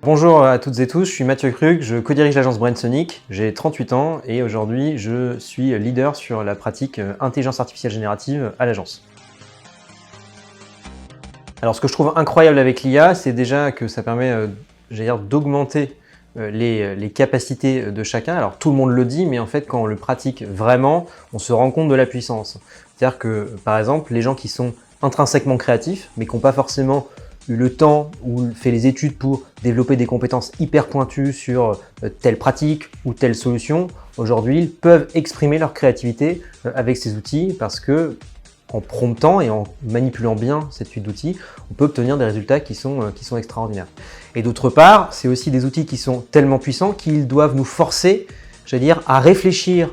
Bonjour à toutes et tous, je suis Mathieu Krug, je co-dirige l'agence BrainSonic, j'ai 38 ans et aujourd'hui je suis leader sur la pratique intelligence artificielle générative à l'agence. Alors ce que je trouve incroyable avec l'IA, c'est déjà que ça permet d'augmenter les capacités de chacun. Alors tout le monde le dit, mais en fait quand on le pratique vraiment, on se rend compte de la puissance. C'est-à-dire que par exemple, les gens qui sont intrinsèquement créatifs, mais qui n'ont pas forcément eu le temps ou fait les études pour développer des compétences hyper pointues sur telle pratique ou telle solution, aujourd'hui ils peuvent exprimer leur créativité avec ces outils parce que en promptant et en manipulant bien cette suite d'outils, on peut obtenir des résultats qui sont extraordinaires. Et d'autre part, c'est aussi des outils qui sont tellement puissants qu'ils doivent nous forcer, à réfléchir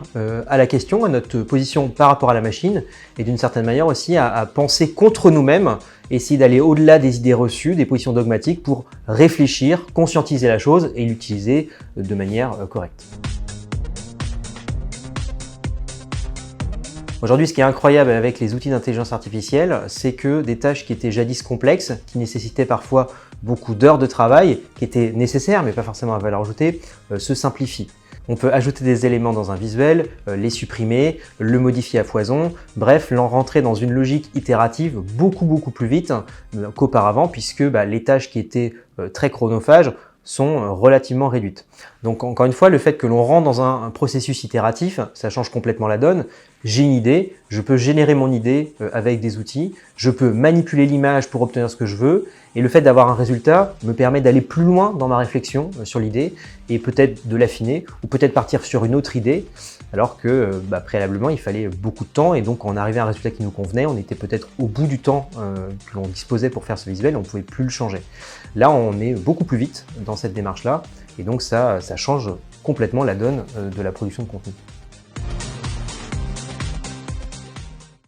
à la question, à notre position par rapport à la machine, et d'une certaine manière aussi à penser contre nous-mêmes, essayer d'aller au-delà des idées reçues, des positions dogmatiques pour réfléchir, conscientiser la chose et l'utiliser de manière correcte. Aujourd'hui, ce qui est incroyable avec les outils d'intelligence artificielle, c'est que des tâches qui étaient jadis complexes, qui nécessitaient parfois beaucoup d'heures de travail, qui étaient nécessaires mais pas forcément à valeur ajoutée, se simplifient. On peut ajouter des éléments dans un visuel, les supprimer, le modifier à foison, bref, rentrer dans une logique itérative beaucoup plus vite qu'auparavant puisque les tâches qui étaient très chronophages sont relativement réduites. Donc encore une fois, le fait que l'on rentre dans un processus itératif, ça change complètement la donne. J'ai une idée, je peux générer mon idée avec des outils, je peux manipuler l'image pour obtenir ce que je veux, et le fait d'avoir un résultat me permet d'aller plus loin dans ma réflexion sur l'idée et peut-être de l'affiner ou peut-être partir sur une autre idée, alors que préalablement il fallait beaucoup de temps et donc quand on arrivait à un résultat qui nous convenait, on était peut-être au bout du temps que l'on disposait pour faire ce visuel et on ne pouvait plus le changer. Là, on est beaucoup plus vite dans cette démarche-là et donc ça change complètement la donne de la production de contenu.